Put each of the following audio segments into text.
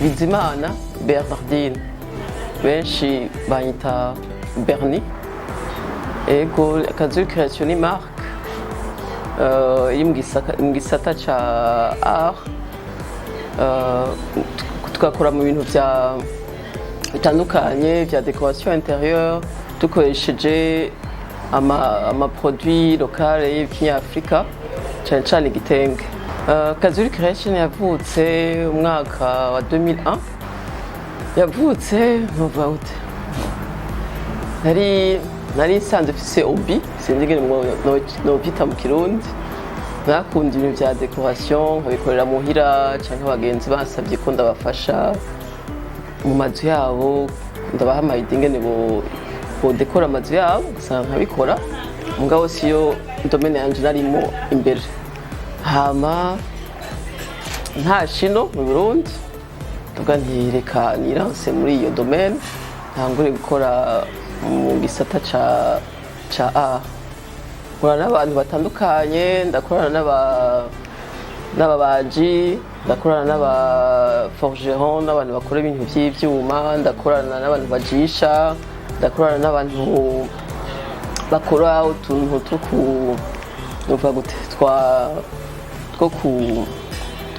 Bizimana Bernardine, benshi banyita Bernie. Ego Kazuri Création ni marque iri mu gisata ca art, tugakora mu bintu bitandukanye vya décoration intérieure dukoresheje ama-produits locaux y'ikinyafrika cane cane igitenge. Kazuri Création yavutse umwaka wa 2001. Yavutse ntuva ute, nari nsanzwe mfise hobby, sinzi ingene novyita mu Kirundi. Nakunda ibintu vya décoration, nkabikorera muhira canke abagenzi bansavye ko ndabafasha mu mazu yabo, ndabaha amayidi ingene bodekora amazu yabo, ugasanga nkabikora mugabo siyo domaine yanje narimo imbere. Hama nta shino mu Burundi tuvuga nti reka niranse muri iyo domaine, ntangure gukora mu gisata ca art. Nkorana n'abantu batandukanye, ndakorana n'ababaji, ndakorana n'abaforgeron, n'abantu bakora ibintu vy'ivyuma, ndakorana n'abantu bajisha, ndakorana n'abantu bakora utuntu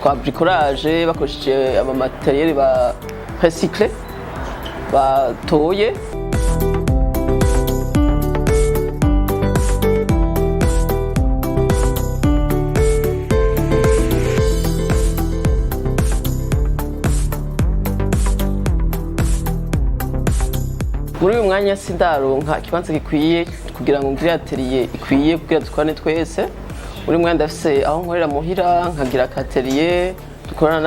twa bricolage bakoresheje amamateriel ba recyclé batoye. Muri uyu mwanya sindaronka ikibanza gikwiye kugira ngo ngire atelier ikwiye kugira dukorane twese. Muri mwanya ndafise aho nkorera muhira, nkagira atelier dukorana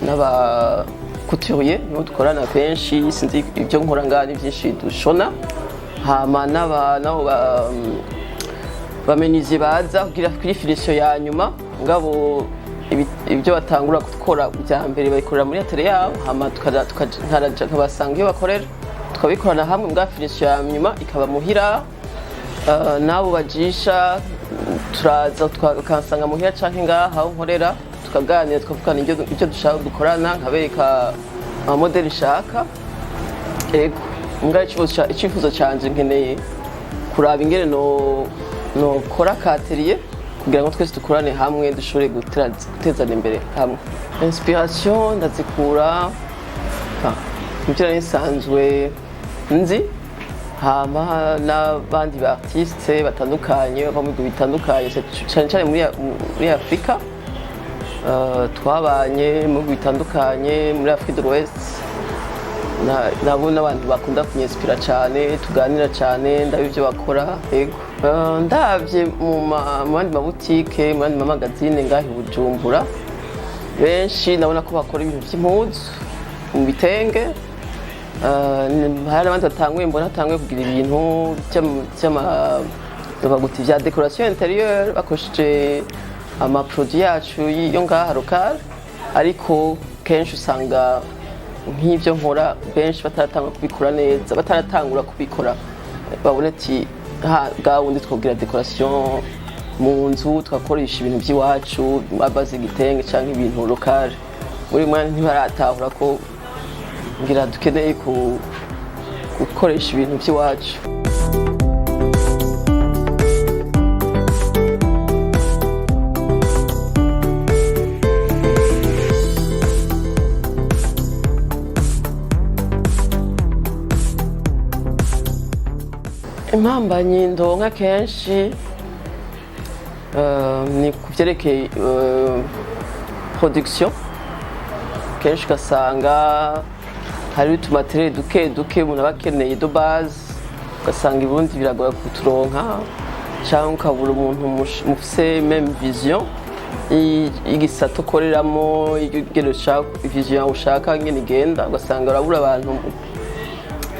n'aba couturier, niho dukorana benshi, sinzi ibyo nkora ngaha ni byinshi dushona. Hama nabo bamenyuzi baza kugira kuri finition ya nyuma, ngabo ibyo batangura gukora bya mbere bayikorera muri atelier yabo, hama tukabasanga iyo bakorera tukabikorana hamwe, mbwa finition ya nyuma ikaba muhira. Nabo bajisha turaza tukansanga muhira canke ngaha aho nkorera, tukaganira tukavugana ibyo dushaka dukorana, nkabereka amamodeli nshaka. Ego mbwa icifuzo canje nkeneye kuraba ingene nokora ka atelier kugira ngo twese dukorane hamwe dushobore gutezana imbere hamwe. Inspiration ndazikura muvyo nari nsanzwe nzi, hama n'abandi ba artiste batandukanye bava mu bihugu bitandukanye cane cane muri Afrika. Twabanye mu bihugu bitandukanye muri Afrique de l'Ouest, nabo n'abantu bakunda kunyinspira cane, tuganira cane, ndaba ivyo bakora. Ego ndavye mu bandi mabutike, mu bandi mamagazine ngaho i Bujumbura, benshi ndabona ko bakora ibintu vy'impuzu mu bitenge. Hari abandi batanguye kugira ibintu vya décoration intérieure bakoresheje ama-produits yacu yo ngaha local, ariko kenshi usanga nk'ivyo nkora benshi bataratangura kubikora neza, bataratangura kubikora babona ati gawundi twogira décoration mu nzu tugakoresha ibintu vy'iwacu babaze igitenge canke ibintu local. Muri mwanya ntibaratahura ko ngira dukeneye gukoresha ibintu by'iwacu. Impambanyi ndonka kenshi ni kuvyerekeye production. Kenshi ugasanga hari utumateriel duke umuntu aba akeneye de base, ugasanga ibundi biragora kuturonka, cyangwa ukabura umuntu mufise même vision y'igisata ukoreramo, vision ushaka ngene igenda, ugasanga urabura abantu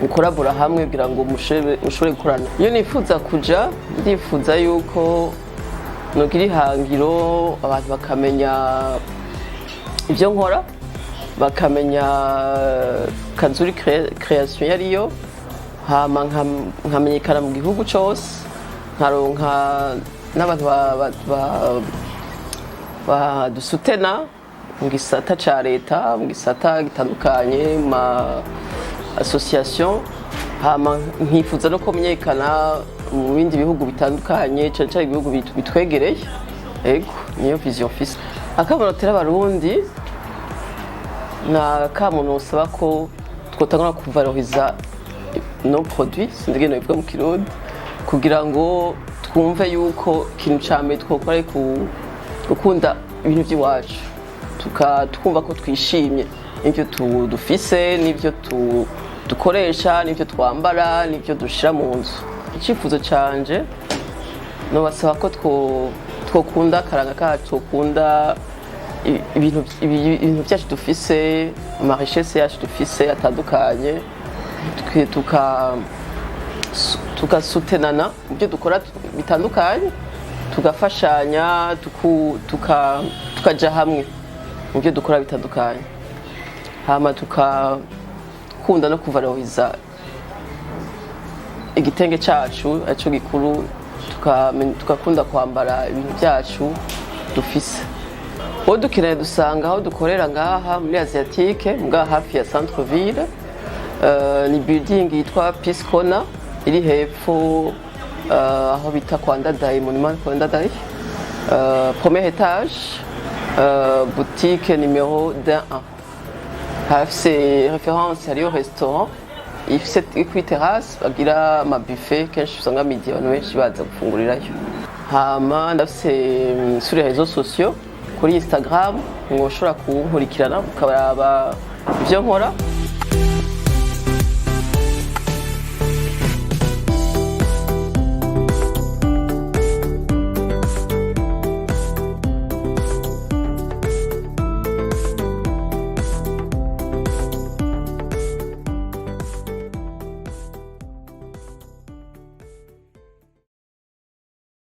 mukorabura hamwe kugira ngo mushobore gukorana. Iyo nifuza kuja, ndifuza yuko nogira ihangiro, abantu bakamenya ivyo nkora, bakamenya Kazuri Création yariyo, hama nkamenyekana mu gihugu cyose, nkaronka n'abantu badusutena mu gisata ca leta, mu gisata gitandukanye, mu ma association, hama nkifuza no kumenyekana mu bindi bihugu bitandukanye, cane cane ibihugu bitwegereye. Ego, niyo vision mfise. Akamaro tera abarundi na kamuntu usaba ko twotangura kuvaloriza nos produits, sindagene bivuga mu Kirundi, kugira ngo twumve yuko ikintu ca mbere twokora ari gukunda ibintu by'iwacu, tukumva ko twishimye n'ivyo dufise, n'ivyo dukoresha, n'ivyo twambara, n'ivyo dushira mu nzu. Icifuzo canje nobasaba ko twokunda akaranga kacu, twokunda ibintu byacu dufise, ama richesse yacu dufise atandukanye, tukasutenana mu byo dukora bitandukanye, tugafashanya, tukaja hamwe mu byo dukora bitandukanye, hama tukakunda no kuvaloriza igitenge cacu arico gikuru, tukakunda kwambara ibintu byacu dufise. Uwo dukeneye dusanga aho dukorera ngaha muri Asiatique, ngaha hafi ya centre ville, ni building yitwa Peace Corner iri hepfo aho bita kwa Ndadaye, monument kwa Ndadaye, premier étage, boutique numéro 1. Hafise référence hariyo restaurant ifise kuri terrasse, bagira ama buffet, kenshi usanga midi abantu benshi baza gufungurirayo. Hama ndafise sur les réseaux sociaux, kuri Instagram mwoshobora kunkurikirana mukaraba ivyo nkora.